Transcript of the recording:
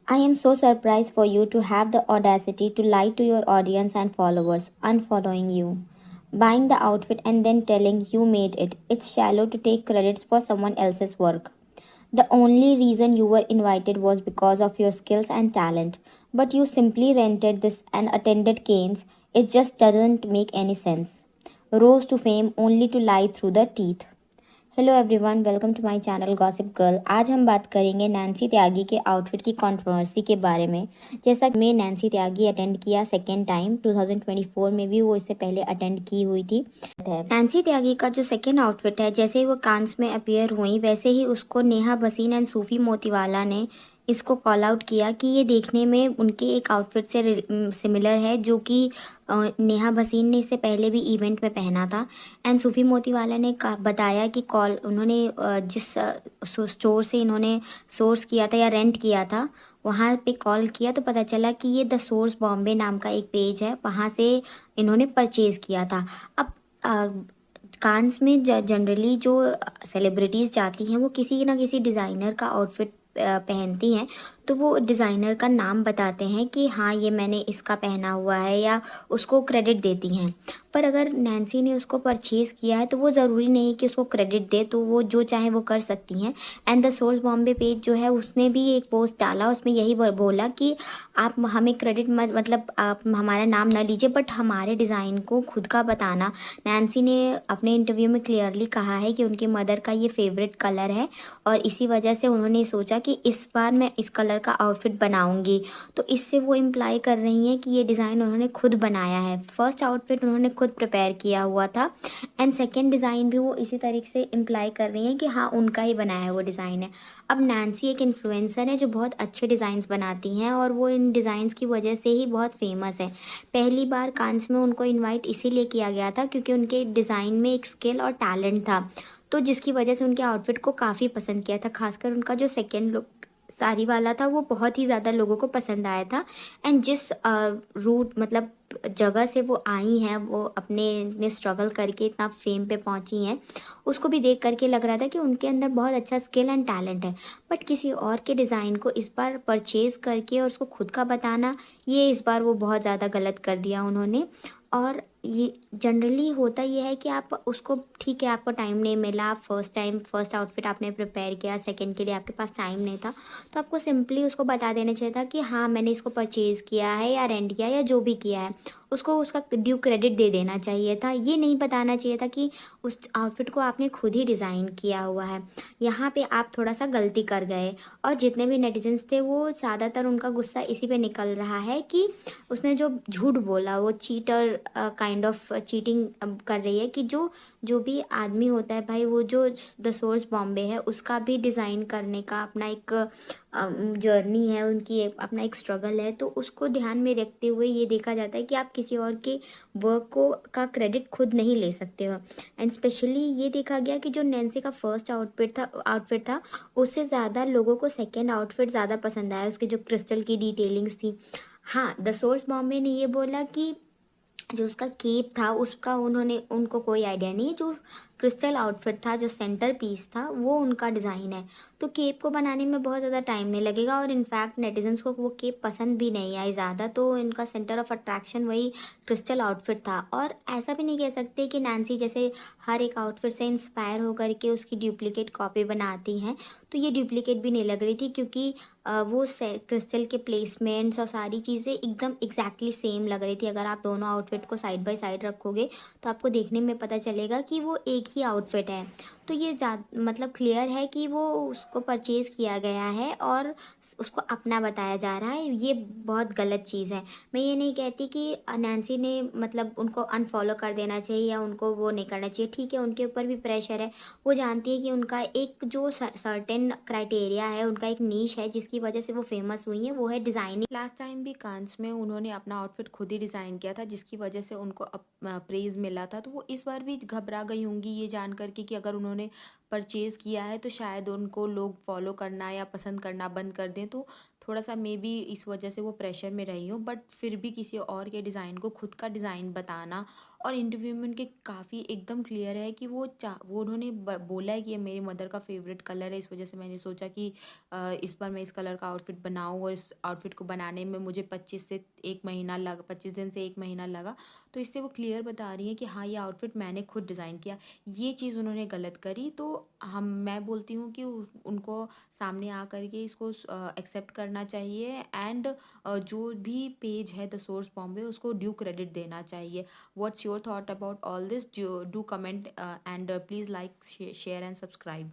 I am so surprised for you to have the audacity to lie to your audience and followers, unfollowing you, buying the outfit and then telling you made it. It's shallow to take credits for someone else's work. The only reason you were invited was because of your skills and talent, but you simply rented this and attended Canes. It just doesn't make any sense. Rose to fame only to lie through the teeth. Hello everyone, welcome to my channel gossip girl. आज हम बात करेंगे Nancy त्यागी के outfit की controversy के बारे में। जैसा कि मैं नैन्सी त्यागी अटेंड किया सेकेंड टाइम 2024 में भी, वो इससे पहले अटेंड की हुई थी। नैन्सी त्यागी का जो सेकेंड आउटफिट है, जैसे ही वो कांस में अपीयर हुई वैसे ही उसको नेहा भसीन एंड सूफी मोतीवाला ने इसको कॉल आउट किया कि ये देखने में उनके एक आउटफिट से सिमिलर है, जो कि नेहा भसीन ने इससे पहले भी इवेंट में पहना था। एंड सूफी मोतीवाला ने बताया कि कॉल उन्होंने जिस स्टोर से इन्होंने सोर्स किया था या रेंट किया था, वहाँ पे कॉल किया तो पता चला कि ये द सोर्स बॉम्बे नाम का एक पेज है, वहाँ से इन्होंने परचेज़ किया था। अब कांस में जनरली जो सेलिब्रिटीज़ जाती हैं वो किसी ना किसी डिज़ाइनर का आउटफिट पहनती हैं, तो वो डिज़ाइनर का नाम बताते हैं कि हाँ ये मैंने इसका पहना हुआ है, या उसको क्रेडिट देती हैं। पर अगर नैन्सी ने उसको परचेज़ किया है तो वो ज़रूरी नहीं कि उसको क्रेडिट दे, तो वो जो चाहे वो कर सकती हैं। And the source Bombay page जो है उसने भी एक पोस्ट डाला, उसमें यही बोला कि आप हमें क्रेडिट मत मतलब आप हमारा नाम ना लीजिए, बट हमारे डिज़ाइन को खुद का बताना। नैन्सी ने अपने इंटरव्यू में क्लियरली कहा है कि उनकी मदर का ये फेवरेट कलर है और इसी वजह से उन्होंने सोचा कि इस बार मैं इस कलर का आउटफिट बनाऊंगी। तो इससे वो इम्प्लाई कर रही हैं कि ये डिज़ाइन उन्होंने खुद बनाया है। फर्स्ट आउटफिट उन्होंने खुद प्रिपेयर किया हुआ था एंड सेकेंड डिज़ाइन भी वो इसी तरीके से इम्प्लाई कर रही हैं कि हाँ उनका ही बनाया हुआ डिज़ाइन है। अब नैन्सी एक इन्फ्लुएंसर है जो बहुत अच्छे डिज़ाइंस बनाती हैं और वो इन डिज़ाइंस की वजह से ही बहुत फेमस है। पहली बार कांस में उनको इनवाइट इसीलिए किया गया था क्योंकि उनके डिज़ाइन में एक स्किल और टैलेंट था, तो जिसकी वजह से उनके आउटफिट को काफ़ी पसंद किया था। खासकर उनका जो सेकेंड लुक साड़ी वाला था वो बहुत ही ज़्यादा लोगों को पसंद आया था। एंड जिस रूट मतलब जगह से वो आई हैं, वो अपने स्ट्रगल करके इतना फेम पे पहुंची हैं, उसको भी देख करके लग रहा था कि उनके अंदर बहुत अच्छा स्किल एंड टैलेंट है। बट किसी और के डिज़ाइन को इस बार परचेज़ करके और उसको खुद का बताना, ये इस बार वो बहुत ज़्यादा गलत कर दिया उन्होंने। और ये जनरली होता ये है कि आप उसको, ठीक है आपको टाइम नहीं मिला, फर्स्ट टाइम फर्स्ट आउटफिट आपने प्रिपेयर किया, सेकंड के लिए आपके पास टाइम नहीं था, तो आपको सिंपली उसको बता देना चाहिए था कि हाँ मैंने इसको परचेज़ किया है या रेंट किया या जो भी किया है, उसको उसका ड्यू क्रेडिट दे देना चाहिए था। ये नहीं बताना चाहिए था कि उस आउटफिट को आपने खुद ही डिज़ाइन किया हुआ है। यहाँ पे आप थोड़ा सा गलती कर गए। और जितने भी नेटिजन्स थे वो ज़्यादातर उनका गुस्सा इसी पे निकल रहा है कि उसने जो झूठ बोला, वो चीटर काइंड ऑफ चीटिंग कर रही है कि जो जो भी आदमी होता है भाई, वो जो द सोर्स बॉम्बे है उसका भी डिज़ाइन करने का अपना एक जर्नी है, उनकी अपना एक स्ट्रगल है, तो उसको ध्यान में रखते हुए ये देखा जाता है कि आप किसी और के वर्क को का क्रेडिट खुद नहीं ले सकते हो। एंड स्पेशली ये देखा गया कि जो नैन्सी का फर्स्ट आउटफिट था उससे ज़्यादा लोगों को सेकेंड आउटफिट ज़्यादा पसंद आया, उसके जो क्रिस्टल की डिटेलिंग्स थी। हाँ, द सोर्स बॉम्बे ने ये बोला कि जो उसका केप था उसका उनको कोई आइडिया नहीं है। जो क्रिस्टल आउटफिट था, जो सेंटर पीस था, वो उनका डिज़ाइन है, तो केप को बनाने में बहुत ज़्यादा टाइम नहीं लगेगा। और इनफैक्ट नेटिजन्स को वो केप पसंद भी नहीं आई ज़्यादा, तो इनका सेंटर ऑफ अट्रैक्शन वही क्रिस्टल आउटफिट था। और ऐसा भी नहीं कह सकते कि नैन्सी जैसे हर एक आउटफिट से इंस्पायर होकर के उसकी डुप्लीकेट कॉपी बनाती हैं, तो ये डुप्लीकेट भी नहीं लग रही थी क्योंकि वो से क्रिस्टल के प्लेसमेंट्स और सारी चीज़ें एकदम एग्जैक्टली सेम लग रही थी। अगर आप दोनों आउटफिट को साइड बाय साइड रखोगे तो आपको देखने में पता चलेगा कि वो एक ही आउटफिट है। तो ये मतलब क्लियर है कि वो उसको परचेज़ किया गया है और उसको अपना बताया जा रहा है। ये बहुत गलत चीज़ है। मैं ये नहीं कहती कि नैन्सी ने मतलब उनको अनफॉलो कर देना चाहिए या उनको वो नहीं करना चाहिए। ठीक है, उनके ऊपर भी प्रेशर है। वो जानती है कि उनका एक जो सर्टेन क्राइटेरिया है, उनका एक नीश है जिसकी वजह से वो फेमस हुई है, वो है डिज़ाइनिंग। लास्ट टाइम भी कांस में उन्होंने अपना आउटफिट खुद ही डिज़ाइन किया था जिसकी वजह से उनको प्रेज़ मिला था, तो वो इस बार भी घबरा गई होंगी ये जान करके कि अगर उन्होंने परचेज़ किया है तो शायद उनको लोग फॉलो करना या पसंद करना बंद कर दें, तो थोड़ा सा मे बी इस वजह से वो प्रेशर में रही हो। बट फिर भी किसी और के डिज़ाइन को खुद का डिज़ाइन बताना और इंटरव्यू में उनके काफ़ी एकदम क्लियर है कि वो उन्होंने बोला है कि ये मेरी मदर का फेवरेट कलर है, इस वजह से मैंने सोचा कि इस बार मैं इस कलर का आउटफिट बनाऊँ, और इस आउटफिट को बनाने में मुझे 25 दिन से 1 महीना लगा। तो इससे वो क्लियर बता रही हैं कि हाँ, ये आउटफिट मैंने खुद डिज़ाइन किया। ये चीज़ उन्होंने गलत करी, तो मैं बोलती हूँ कि उनको सामने आ करके इसको एक्सेप्ट करना चाहिए, एंड जो भी पेज है द सोर्स बॉम्बे, उसको ड्यू क्रेडिट देना चाहिए। What's your thought about all this? Do comment, and please like, share and subscribe.